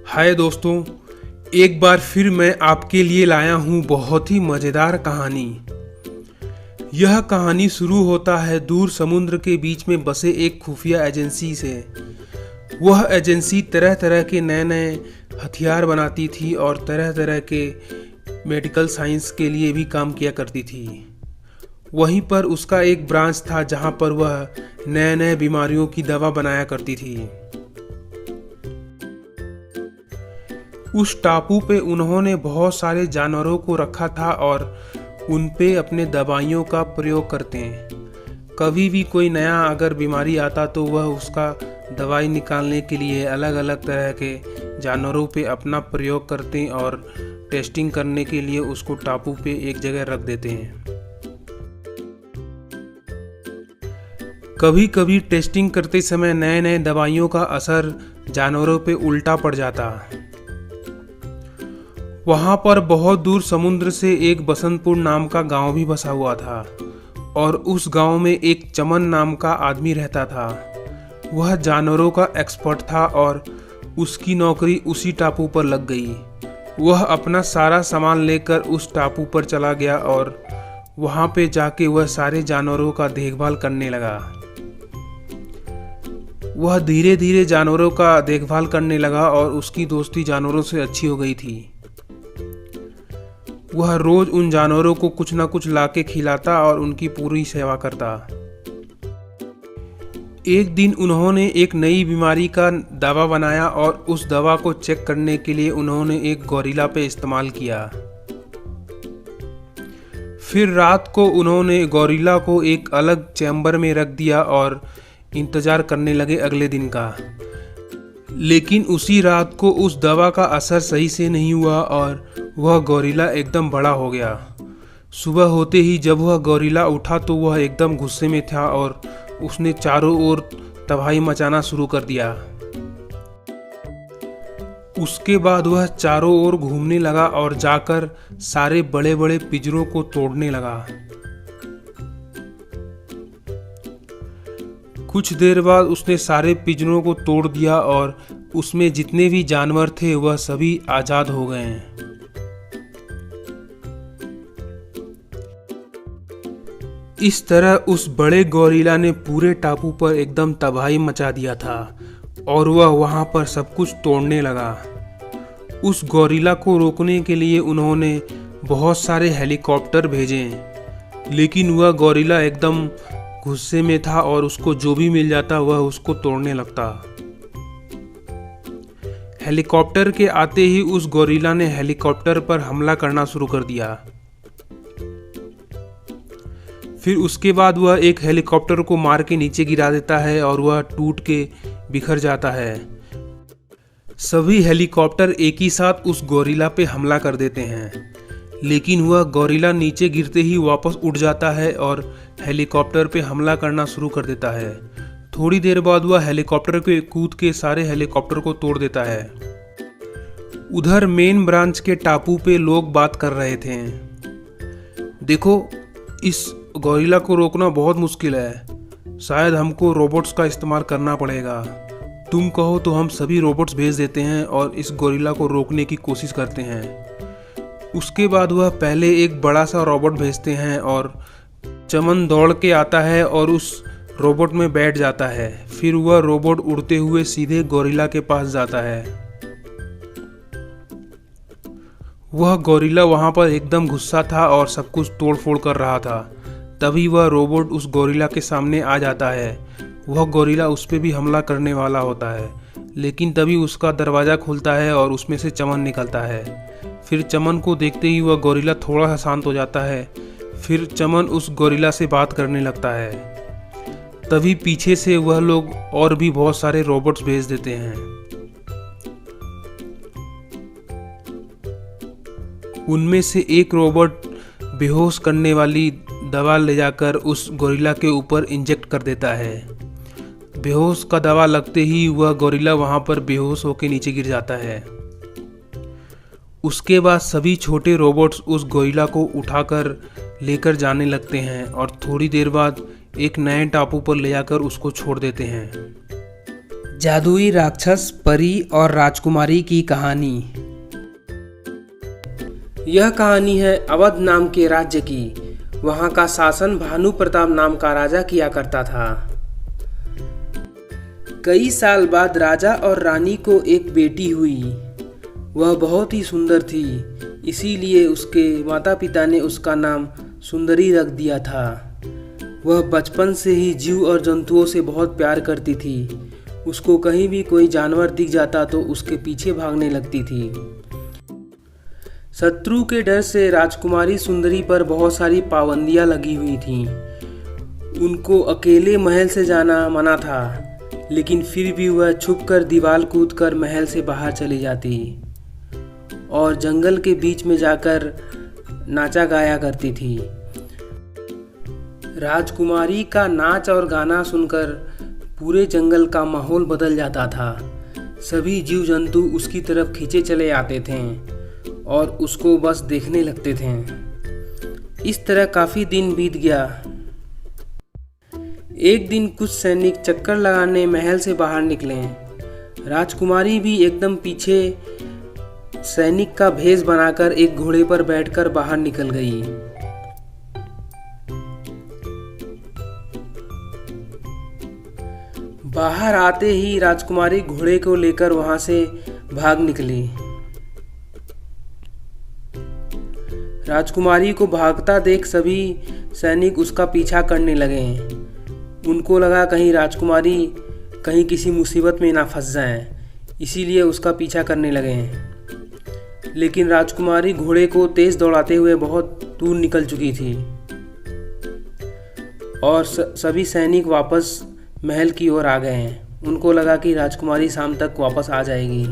हाय दोस्तों, एक बार फिर मैं आपके लिए लाया हूँ बहुत ही मज़ेदार कहानी। यह कहानी शुरू होता है दूर समुद्र के बीच में बसे एक खुफिया एजेंसी से। वह एजेंसी तरह तरह के नए नए हथियार बनाती थी और तरह तरह के मेडिकल साइंस के लिए भी काम किया करती थी। वहीं पर उसका एक ब्रांच था जहाँ पर वह नए नए बीमारियों की दवा बनाया करती थी। उस टापू पे उन्होंने बहुत सारे जानवरों को रखा था और उन पे अपने दवाइयों का प्रयोग करते हैं। कभी भी कोई नया अगर बीमारी आता तो वह उसका दवाई निकालने के लिए अलग अलग तरह के जानवरों पे अपना प्रयोग करते हैं और टेस्टिंग करने के लिए उसको टापू पे एक जगह रख देते हैं। कभी कभी टेस्टिंग करते समय नए नए दवाइयों का असर जानवरों पे उल्टा पड़ जाता। वहाँ पर बहुत दूर समुद्र से एक बसंतपुर नाम का गांव भी बसा हुआ था और उस गांव में एक चमन नाम का आदमी रहता था। वह जानवरों का एक्सपर्ट था और उसकी नौकरी उसी टापू पर लग गई। वह अपना सारा सामान लेकर उस टापू पर चला गया और वहाँ पे जाके वह सारे जानवरों का देखभाल करने लगा। वह धीरे धीरे जानवरों का देखभाल करने लगा और उसकी दोस्ती जानवरों से अच्छी हो गई थी। वह रोज उन जानवरों को कुछ न कुछ लाके खिलाता और उनकी पूरी सेवा करता। एक दिन उन्होंने एक नई बीमारी का दवा बनाया और उस दवा को चेक करने के लिए उन्होंने एक गोरिल्ला पे इस्तेमाल किया। फिर रात को उन्होंने गोरिल्ला को एक अलग चैम्बर में रख दिया और इंतजार करने लगे अगले दिन का। लेकिन उसी रात को उस दवा का असर सही से नहीं हुआ और वह गोरिल्ला एकदम बड़ा हो गया। सुबह होते ही जब वह गोरिल्ला उठा तो वह एकदम गुस्से में था और उसने चारों ओर तबाही मचाना शुरू कर दिया। उसके बाद वह चारों ओर घूमने लगा और जाकर सारे बड़े बड़े पिंजरों को तोड़ने लगा। कुछ देर बाद उसने सारे पिंजरों को तोड़ दिया और उसमें जितने भी जानवर थे वह सभी आजाद हो गए। इस तरह उस बड़े गोरिल्ला ने पूरे टापू पर एकदम तबाही मचा दिया था और वह वहां पर सब कुछ तोड़ने लगा। उस गोरिल्ला को रोकने के लिए उन्होंने बहुत सारे हेलीकॉप्टर भेजे, लेकिन वह गोरिल्ला एकदम गुस्से में था और उसको जो भी मिल जाता वह उसको तोड़ने लगता। हेलीकॉप्टर के आते ही उस गोरिल्ला ने हेलीकॉप्टर पर हमला करना शुरू कर दिया। फिर उसके बाद वह एक हेलीकॉप्टर को मार के नीचे गिरा देता है और वह टूट के बिखर जाता है। सभी हेलीकॉप्टर एक ही साथ उस गोरिल्ला पे हमला कर देते हैं, लेकिन वह गोरिल्ला नीचे गिरते ही वापस उठ जाता है और हेलीकॉप्टर पे हमला करना शुरू कर देता है। थोड़ी देर बाद वह हेलीकॉप्टर के कूद के सारे हेलीकॉप्टर को तोड़ देता है। उधर मेन ब्रांच के टापू पे लोग बात कर रहे थे। देखो, इस गोरिल्ला को रोकना बहुत मुश्किल है, शायद हमको रोबोट्स का इस्तेमाल करना पड़ेगा। तुम कहो तो हम सभी रोबोट्स भेज देते हैं और इस गोरिल्ला को रोकने की कोशिश करते हैं। उसके बाद वह पहले एक बड़ा सा रोबोट भेजते हैं और चमन दौड़ के आता है और उस रोबोट में बैठ जाता है। फिर वह रोबोट उड़ते हुए सीधे गोरिल्ला के पास जाता है। वह गोरिल्ला वहां पर एकदम गुस्सा था और सब कुछ तोड़फोड़ कर रहा था। तभी वह रोबोट उस गोरिल्ला के सामने आ जाता है। वह गोरिल्ला उस पर भी हमला करने वाला होता है, लेकिन तभी उसका दरवाज़ा खुलता है और उसमें से चमन निकलता है। फिर चमन को देखते ही वह गोरिल्ला थोड़ा सा शांत हो जाता है। फिर चमन उस गोरिल्ला से बात करने लगता है। तभी पीछे से वह लोग और भी बहुत सारे रोबोट्स भेज देते हैं। उनमें से एक रोबोट बेहोश करने वाली दवा ले जाकर उस गोरिल्ला के ऊपर इंजेक्ट कर देता है। बेहोश का दवा लगते ही वह गोरिल्ला वहां पर बेहोश होकर नीचे गिर जाता है। उसके बाद सभी छोटे रोबोट्स उस गोरिल्ला को उठाकर लेकर जाने लगते हैं और थोड़ी देर बाद एक नए टापू पर ले जाकर उसको छोड़ देते हैं। जादुई राक्षस, परी और राजकुमारी की कहानी। यह कहानी है अवध नाम के राज्य की। वहाँ का शासन भानु प्रताप नाम का राजा किया करता था। कई साल बाद राजा और रानी को एक बेटी हुई। वह बहुत ही सुंदर थी, इसीलिए उसके माता पिता ने उसका नाम सुंदरी रख दिया था। वह बचपन से ही जीव और जंतुओं से बहुत प्यार करती थी। उसको कहीं भी कोई जानवर दिख जाता तो उसके पीछे भागने लगती थी। शत्रु के डर से राजकुमारी सुंदरी पर बहुत सारी पाबंदियां लगी हुई थीं। उनको अकेले महल से जाना मना था, लेकिन फिर भी वह छुपकर दीवार कूदकर महल से बाहर चली जाती और जंगल के बीच में जाकर नाचा गाया करती थी। राजकुमारी का नाच और गाना सुनकर पूरे जंगल का माहौल बदल जाता था। सभी जीव जंतु उसकी तरफ खींचे चले आते थे और उसको बस देखने लगते थे। इस तरह काफी दिन बीत गया। एक दिन कुछ सैनिक चक्कर लगाने महल से बाहर निकले। राजकुमारी भी एकदम पीछे सैनिक का भेष बनाकर एक घोड़े पर बैठकर बाहर निकल गई। बाहर आते ही राजकुमारी घोड़े को लेकर वहां से भाग निकली। राजकुमारी को भागता देख सभी सैनिक उसका पीछा करने लगे। उनको लगा कहीं राजकुमारी कहीं किसी मुसीबत में ना फंस जाए, इसीलिए उसका पीछा करने लगे। लेकिन राजकुमारी घोड़े को तेज दौड़ाते हुए बहुत दूर निकल चुकी थी और सभी सैनिक वापस महल की ओर आ गए। उनको लगा कि राजकुमारी शाम तक वापस आ जाएगी।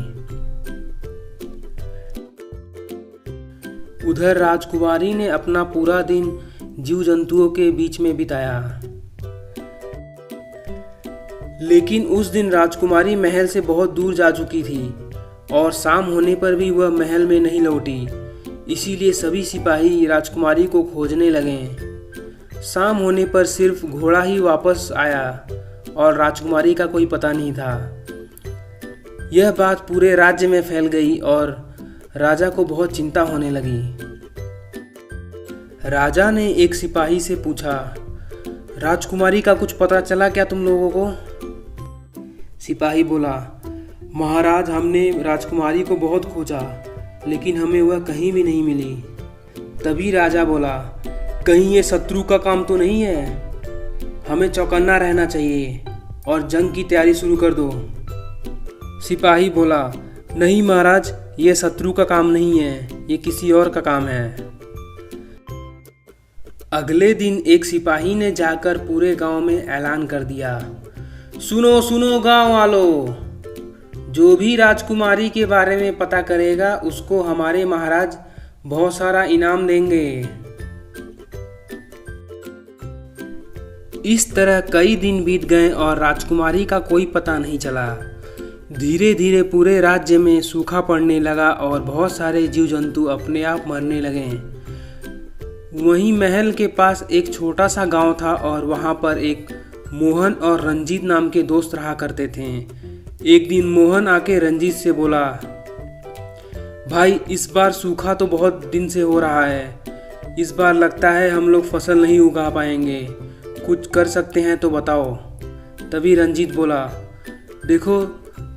उधर राजकुमारी ने अपना पूरा दिन जीव जंतुओं के बीच में बिताया। लेकिन उस दिन राजकुमारी महल से बहुत दूर जा चुकी थी और शाम होने पर भी वह महल में नहीं लौटी। इसीलिए सभी सिपाही राजकुमारी को खोजने लगे। शाम होने पर सिर्फ घोड़ा ही वापस आया और राजकुमारी का कोई पता नहीं था। यह बात पूरे राज्य में फैल गई और राजा को बहुत चिंता होने लगी। राजा ने एक सिपाही से पूछा, राजकुमारी का कुछ पता चला क्या तुम लोगों को? सिपाही बोला, महाराज, हमने राजकुमारी को बहुत खोजा, लेकिन हमें वह कहीं भी नहीं मिली। तभी राजा बोला, कहीं ये शत्रु का काम तो नहीं है? हमें चौकन्ना रहना चाहिए और जंग की तैयारी शुरू कर दो। सिपाही बोला, नहीं महाराज, ये शत्रु का काम नहीं है, ये किसी और का काम है। अगले दिन एक सिपाही ने जाकर पूरे गांव में ऐलान कर दिया, सुनो सुनो गांव वालों, जो भी राजकुमारी के बारे में पता करेगा उसको हमारे महाराज बहुत सारा इनाम देंगे। इस तरह कई दिन बीत गए और राजकुमारी का कोई पता नहीं चला। धीरे धीरे पूरे राज्य में सूखा पड़ने लगा और बहुत सारे जीव जंतु अपने आप मरने लगे। वहीं महल के पास एक छोटा सा गांव था और वहां पर एक मोहन और रंजीत नाम के दोस्त रहा करते थे। एक दिन मोहन आके रंजीत से बोला, भाई, इस बार सूखा तो बहुत दिन से हो रहा है। इस बार लगता है हम लोग फसल नहीं उगा पाएंगे। कुछ कर सकते हैं तो बताओ। तभी रंजीत बोला, देखो,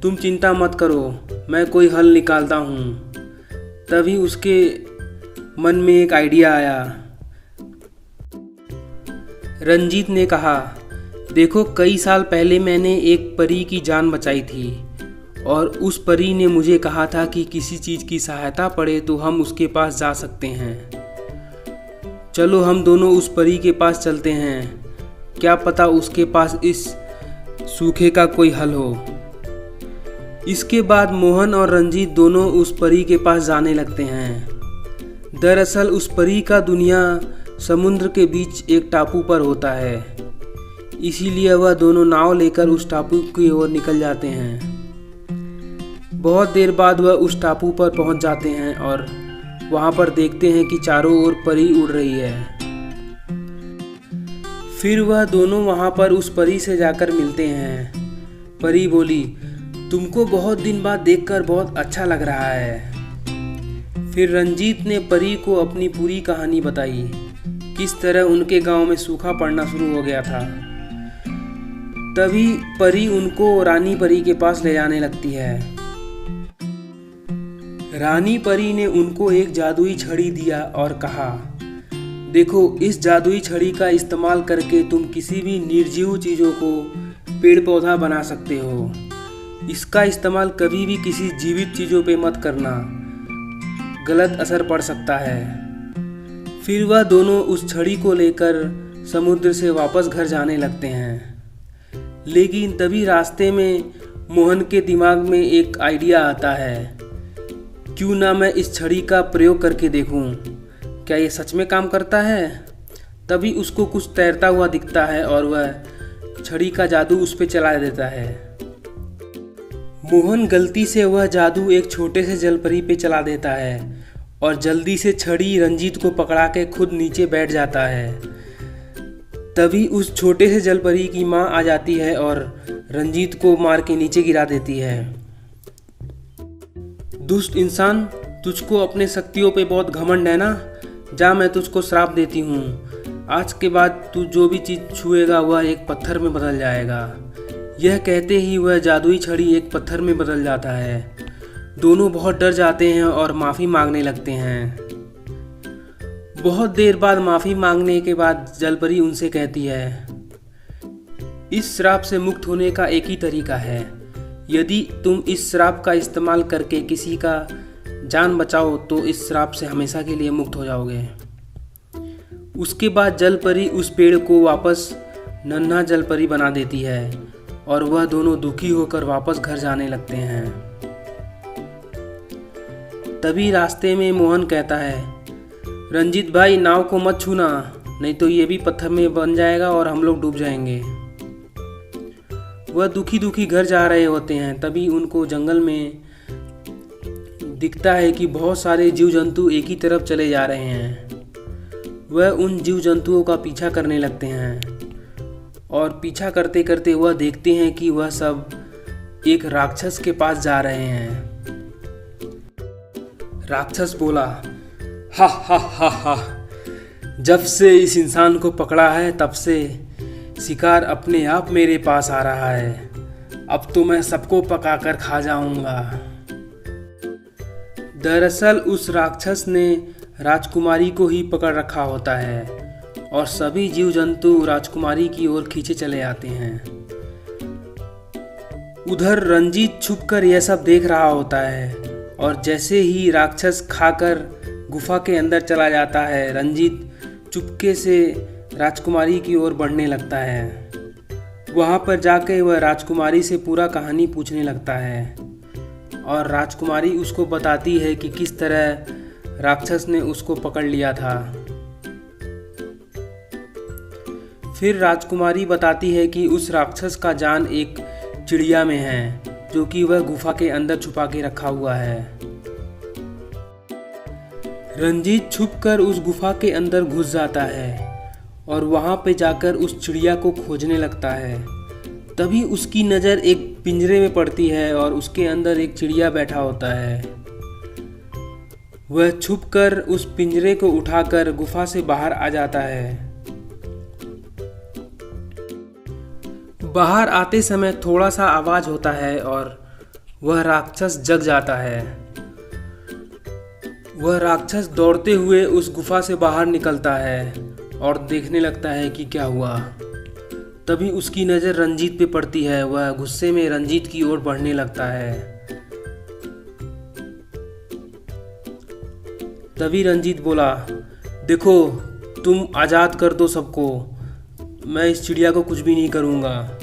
तुम चिंता मत करो, मैं कोई हल निकालता हूँ। तभी उसके मन में एक आइडिया आया। रंजीत ने कहा, देखो, कई साल पहले मैंने एक परी की जान बचाई थी और उस परी ने मुझे कहा था कि किसी चीज़ की सहायता पड़े तो हम उसके पास जा सकते हैं। चलो हम दोनों उस परी के पास चलते हैं, क्या पता उसके पास इस सूखे का कोई हल हो। इसके बाद मोहन और रंजीत दोनों उस परी के पास जाने लगते हैं। दरअसल उस परी का दुनिया समुद्र के बीच एक टापू पर होता है, इसीलिए वह दोनों नाव लेकर उस टापू की ओर निकल जाते हैं। बहुत देर बाद वह उस टापू पर पहुंच जाते हैं और वहां पर देखते हैं कि चारों ओर परी उड़ रही है। फिर वह दोनों वहां पर उस परी से जाकर मिलते हैं। परी बोली, तुमको बहुत दिन बाद देखकर बहुत अच्छा लग रहा है। फिर रंजीत ने परी को अपनी पूरी कहानी बताई, किस तरह उनके गांव में सूखा पड़ना शुरू हो गया था। तभी परी उनको रानी परी के पास ले जाने लगती है। रानी परी ने उनको एक जादुई छड़ी दिया और कहा, देखो, इस जादुई छड़ी का इस्तेमाल करके तुम किसी भी निर्जीव चीज़ों को पेड़ पौधा बना सकते हो। इसका इस्तेमाल कभी भी किसी जीवित चीज़ों पे मत करना, गलत असर पड़ सकता है। फिर वह दोनों उस छड़ी को लेकर समुद्र से वापस घर जाने लगते हैं। लेकिन तभी रास्ते में मोहन के दिमाग में एक आइडिया आता है, क्यों ना मैं इस छड़ी का प्रयोग करके देखूं, क्या ये सच में काम करता है। तभी उसको कुछ तैरता हुआ दिखता है और वह छड़ी का जादू उस पर चला देता है। मोहन गलती से वह जादू एक छोटे से जलपरी पे चला देता है और जल्दी से छड़ी रंजीत को पकड़ा के खुद नीचे बैठ जाता है। तभी उस छोटे से जलपरी की माँ आ जाती है और रंजीत को मार के नीचे गिरा देती है। दुष्ट इंसान, तुझको अपने शक्तियों पे बहुत घमंड है ना, जा मैं तुझको श्राप देती हूँ, आज के बाद तू जो भी चीज़ छुएगा वह एक पत्थर में बदल जाएगा। यह कहते ही वह जादुई छड़ी एक पत्थर में बदल जाता है। दोनों बहुत डर जाते हैं और माफ़ी मांगने लगते हैं। बहुत देर बाद माफ़ी मांगने के बाद जलपरी उनसे कहती है, इस श्राप से मुक्त होने का एक ही तरीका है, यदि तुम इस श्राप का इस्तेमाल करके किसी का जान बचाओ तो इस श्राप से हमेशा के लिए मुक्त हो जाओगे। उसके बाद जलपरी उस पेड़ को वापस नन्हा जलपरी बना देती है और वह दोनों दुखी होकर वापस घर जाने लगते हैं। तभी रास्ते में मोहन कहता है, रंजीत भाई, नाव को मत छूना, नहीं तो ये भी पत्थर में बन जाएगा और हम लोग डूब जाएंगे। वह दुखी दुखी घर जा रहे होते हैं। तभी उनको जंगल में दिखता है कि बहुत सारे जीव जंतु एक ही तरफ चले जा रहे हैं। वह उन जीव जंतुओं का पीछा करने लगते हैं और पीछा करते करते वह देखते हैं कि वह सब एक राक्षस के पास जा रहे हैं। राक्षस बोला, हा हा हा हा, जब से इस इंसान को पकड़ा है तब से शिकार अपने आप मेरे पास आ रहा है। अब तो मैं सबको पकाकर खा जाऊंगा। दरअसल उस राक्षस ने राजकुमारी को ही पकड़ रखा होता है और सभी जीव जंतु राजकुमारी की ओर खींचे चले आते हैं। उधर रंजीत छुपकर यह सब देख रहा होता है और जैसे ही राक्षस खाकर गुफा के अंदर चला जाता है, रंजीत चुपके से राजकुमारी की ओर बढ़ने लगता है। वहाँ पर जाके वह राजकुमारी से पूरा कहानी पूछने लगता है और राजकुमारी उसको बताती है कि किस तरह राक्षस ने उसको पकड़ लिया था। फिर राजकुमारी बताती है कि उस राक्षस का जान एक चिड़िया में है, जो कि वह गुफा के अंदर छुपा के रखा हुआ है। रंजीत छुपकर उस गुफा के अंदर घुस जाता है और वहाँ पे जाकर उस चिड़िया को खोजने लगता है। तभी उसकी नज़र एक पिंजरे में पड़ती है और उसके अंदर एक चिड़िया बैठा होता है। वह छुपकर उस पिंजरे को उठाकर गुफा से बाहर आ जाता है। बाहर आते समय थोड़ा सा आवाज होता है और वह राक्षस जग जाता है। वह राक्षस दौड़ते हुए उस गुफा से बाहर निकलता है और देखने लगता है कि क्या हुआ। तभी उसकी नज़र रंजीत पे पड़ती है। वह गुस्से में रंजीत की ओर बढ़ने लगता है। तभी रंजीत बोला, देखो, तुम आज़ाद कर दो सबको, मैं इस चिड़िया को कुछ भी नहीं करूँगा।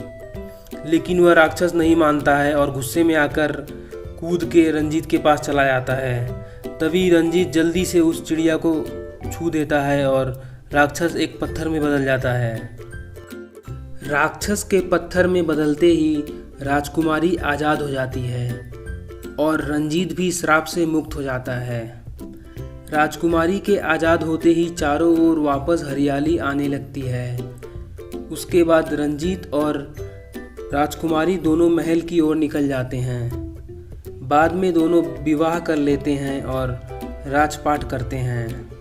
लेकिन वह राक्षस नहीं मानता है और गुस्से में आकर कूद के रंजीत के पास चला जाता है। तभी रंजीत जल्दी से उस चिड़िया को छू देता है और राक्षस एक पत्थर में बदल जाता है। राक्षस के पत्थर में बदलते ही राजकुमारी आज़ाद हो जाती है और रंजीत भी श्राप से मुक्त हो जाता है। राजकुमारी के आज़ाद होते ही चारों ओर वापस हरियाली आने लगती है। उसके बाद रंजीत और राजकुमारी दोनों महल की ओर निकल जाते हैं। बाद में दोनों विवाह कर लेते हैं और राजपाट करते हैं।